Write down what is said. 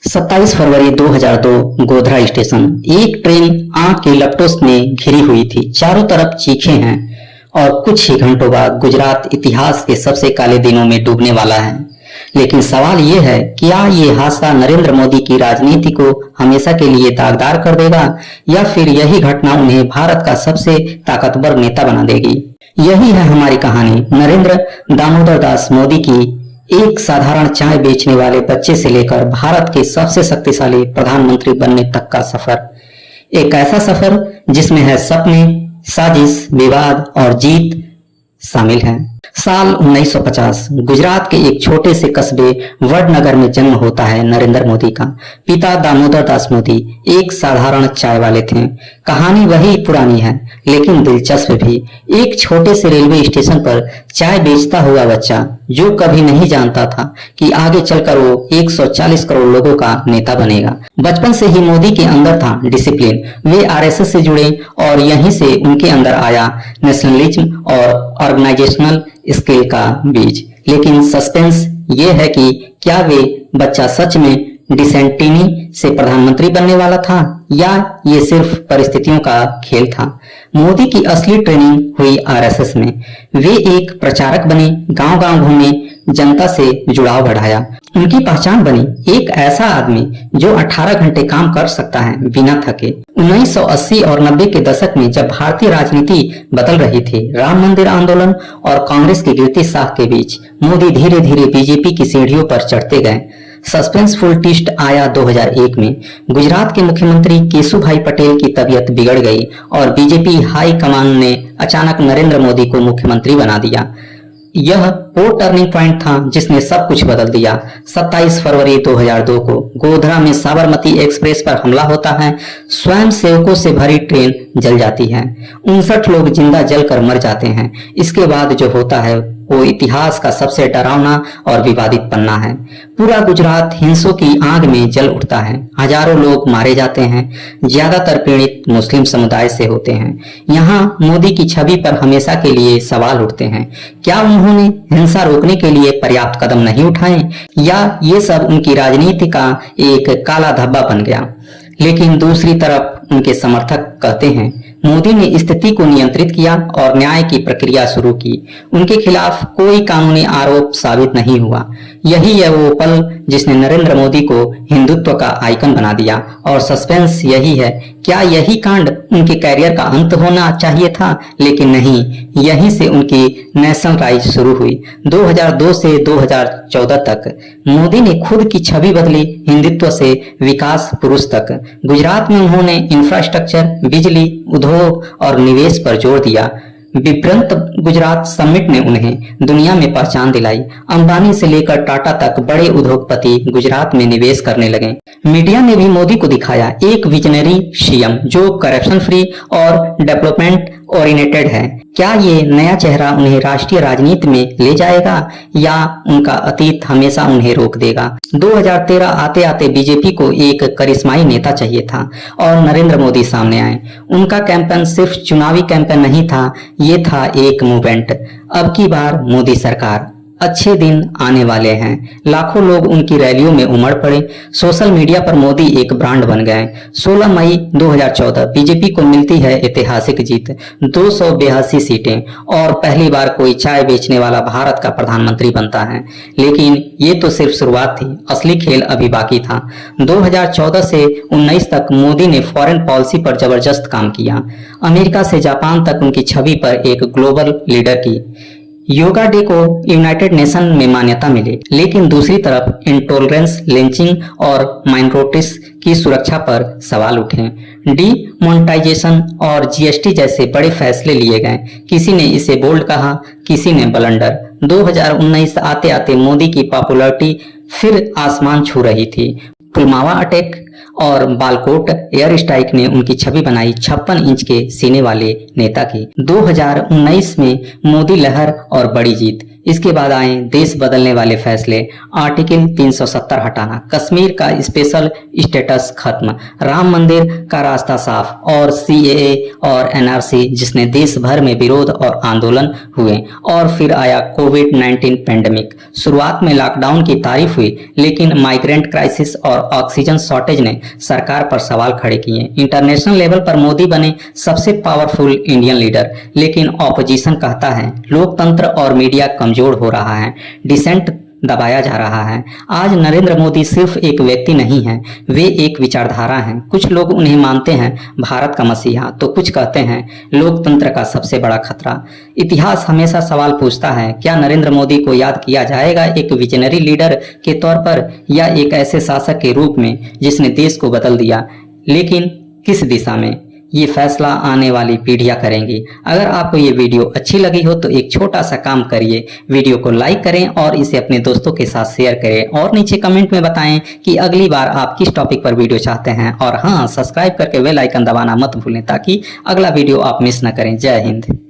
27 फरवरी 2002 Godhra station. एक train आग के लपटों में घिरी हुई थी, चारों तरफ चीखें हैं और कुछ ही घंटों बाद गुजरात इतिहास के सबसे काले दिनों में डूबने वाला है। लेकिन सवाल ये है, क्या ये हादसा नरेंद्र मोदी की राजनीति को हमेशा के लिए दागदार कर देगा या फिर यही घटना उन्हें भारत का सबसे ताकतवर नेता बना देगी? यही है हमारी कहानी, नरेंद्र दामोदर दास मोदी की एक साधारण चाय बेचने वाले बच्चे से लेकर भारत के सबसे शक्तिशाली प्रधानमंत्री बनने तक का सफर। एक ऐसा सफर जिसमें है सपने, साजिश, विवाद और जीत शामिल है। साल 1950 गुजरात के एक छोटे से कस्बे वडनगर में जन्म होता है नरेंद्र मोदी का। पिता दामोदर दास मोदी एक साधारण चाय वाले थे। कहानी वही पुरानी है लेकिन दिलचस्प भी। एक छोटे से रेलवे स्टेशन पर चाय बेचता हुआ बच्चा जो कभी नहीं जानता था कि आगे चलकर वो 140 करोड़ लोगों का नेता बनेगा। बचपन से ही मोदी के अंदर था डिसिप्लिन। वे आरएसएस से जुड़े और यहीं से उनके अंदर आया नेशनलिज्म और ऑर्गेनाइजेशनल स्किल का बीज। लेकिन सस्पेंस ये है कि क्या वे बच्चा सच में डिसेंटिनी से प्रधानमंत्री बनने वाला था या ये सिर्फ परिस्थितियों का खेल था। मोदी की असली ट्रेनिंग हुई आरएसएस में। वे एक प्रचारक बने, गांव-गांव घूमे, जनता से जुड़ाव बढ़ाया। उनकी पहचान बनी एक ऐसा आदमी जो 18 घंटे काम कर सकता है बिना थके। 1980 और 90 के दशक में जब भारतीय राजनीति बदल रही थी, राम मंदिर आंदोलन और कांग्रेस की गिरती साख के बीच मोदी धीरे धीरे बीजेपी की सीढ़ियों पर चढ़ते गए। सस्पेंसफुल ट्विस्ट आया 2001 में। गुजरात के मुख्यमंत्री केशुभाई पटेल की तबीयत बिगड़ गई और बीजेपी हाई कमान ने अचानक नरेंद्र मोदी को मुख्यमंत्री बना दिया। यह वो टर्निंग पॉइंट था जिसने सब कुछ बदल दिया। 27 फरवरी 2002 को गोधरा में साबरमती एक्सप्रेस पर हमला होता है। स्वयं सेवकों से भरी ट्रेन जल जाती है। 59 लोग जिंदा जलकर मर जाते हैं। इसके बाद जो होता है वो इतिहास का सबसे डरावना और विवादित पन्ना है। पूरा गुजरात हिंसों की आग में जल उठता है। हजारों लोग मारे जाते हैं, ज्यादातर पीड़ित मुस्लिम समुदाय से होते हैं। यहाँ मोदी की छवि पर हमेशा के लिए सवाल उठते हैं, क्या उन्होंने हिंसा रोकने के लिए पर्याप्त कदम नहीं उठाए या ये सब उनकी राजनीति का एक काला धब्बा बन गया? लेकिन दूसरी तरफ उनके समर्थक कहते हैं मोदी ने स्थिति को नियंत्रित किया और न्याय की प्रक्रिया शुरू की। उनके खिलाफ कोई कानूनी आरोप साबित नहीं हुआ। यही है वो पल जिसने नरेंद्र मोदी को हिंदुत्व का आइकन बना दिया। और सस्पेंस यही है, क्या यही कांड उनके कैरियर का अंत होना चाहिए था? लेकिन नहीं, यहीं से उनकी नेशनल राइज शुरू हुई। 2002 से 2014 तक मोदी ने खुद की छवि बदली, हिंदुत्व से विकास पुरुष तक। गुजरात में उन्होंने इंफ्रास्ट्रक्चर, बिजली, उद्योग और निवेश पर जोर दिया। विब्रंत गुजरात समिट ने उन्हें दुनिया में पहचान दिलाई। अंबानी से लेकर टाटा तक बड़े उद्योगपति गुजरात में निवेश करने लगे। मीडिया ने भी मोदी को दिखाया एक विजनरी सीएम जो करप्शन फ्री और डेवलपमेंट ओरिएंटेड है। क्या ये नया चेहरा उन्हें राष्ट्रीय राजनीति में ले जाएगा या उनका अतीत हमेशा उन्हें रोक देगा? 2013 आते आते बीजेपी को एक करिश्माई नेता चाहिए था और नरेंद्र मोदी सामने आए। उनका कैंपेन सिर्फ चुनावी कैंपेन नहीं था, ये था एक मूवमेंट। अब की बार मोदी सरकार, अच्छे दिन आने वाले हैं। लाखों लोग उनकी रैलियों में उमड़ पड़े। सोशल मीडिया पर मोदी एक ब्रांड बन गए। 16 मई 2014 बीजेपी को मिलती है ऐतिहासिक जीत, 282 सीटें और पहली बार कोई चाय बेचने वाला भारत का प्रधानमंत्री बनता है। लेकिन ये तो सिर्फ शुरुआत थी, असली खेल अभी बाकी था। 2014 से 19 तक मोदी ने फॉरेन पॉलिसी पर जबरदस्त काम किया। अमेरिका से जापान तक उनकी छवि पर एक ग्लोबल लीडर की। योगा डे को यूनाइटेड नेशन में मान्यता मिली। लेकिन दूसरी तरफ इंटॉलरेंस, लिंचिंग और माइनॉरिटीज की सुरक्षा पर सवाल उठे। डीमोनेटाइजेशन और जीएसटी जैसे बड़े फैसले लिए गए। किसी ने इसे बोल्ड कहा, किसी ने ब्लंडर। 2019 आते आते मोदी की पॉपुलैरिटी फिर आसमान छू रही थी। पुलवामा अटैक और बालकोट एयर स्ट्राइक ने उनकी छवि बनाई 56 इंच के सीने वाले नेता की। 2019 में मोदी लहर और बड़ी जीत। इसके बाद आए देश बदलने वाले फैसले। आर्टिकल 370 हटाना, कश्मीर का स्पेशल स्टेटस खत्म, राम मंदिर का रास्ता साफ और सीएए और एनआरसी जिसने देश भर में विरोध और आंदोलन हुए। और फिर आया कोविड-19 पेंडेमिक। शुरुआत में लॉकडाउन की तारीफ हुई, लेकिन माइग्रेंट क्राइसिस और ऑक्सीजन शॉर्टेज ने सरकार पर सवाल खड़े किए। इंटरनेशनल लेवल पर मोदी बने सबसे पावरफुल इंडियन लीडर, लेकिन ऑपोजिशन कहता है लोकतंत्र और मीडिया कमजोर हो रहा है, डिसेंट दबाया जा रहा है। आज नरेंद्र मोदी सिर्फ एक व्यक्ति नहीं है, वे एक विचारधारा हैं। कुछ लोग उन्हें मानते हैं भारत का मसीहा, तो कुछ कहते हैं लोकतंत्र का सबसे बड़ा खतरा। इतिहास हमेशा सवाल पूछता है, क्या नरेंद्र मोदी को याद किया जाएगा एक विजनरी लीडर के तौर पर या एक ऐसे शासक के रूप में जिसने देश को बदल दिया, लेकिन किस दिशा में? ये फैसला आने वाली पीढ़ियां करेंगी। अगर आपको ये वीडियो अच्छी लगी हो तो एक छोटा सा काम करिए, वीडियो को लाइक करें और इसे अपने दोस्तों के साथ शेयर करें और नीचे कमेंट में बताएं कि अगली बार आप किस टॉपिक पर वीडियो चाहते हैं। और हाँ, सब्सक्राइब करके बेल आइकन दबाना मत भूलें ताकि अगला वीडियो आप मिस न करें। जय हिंद।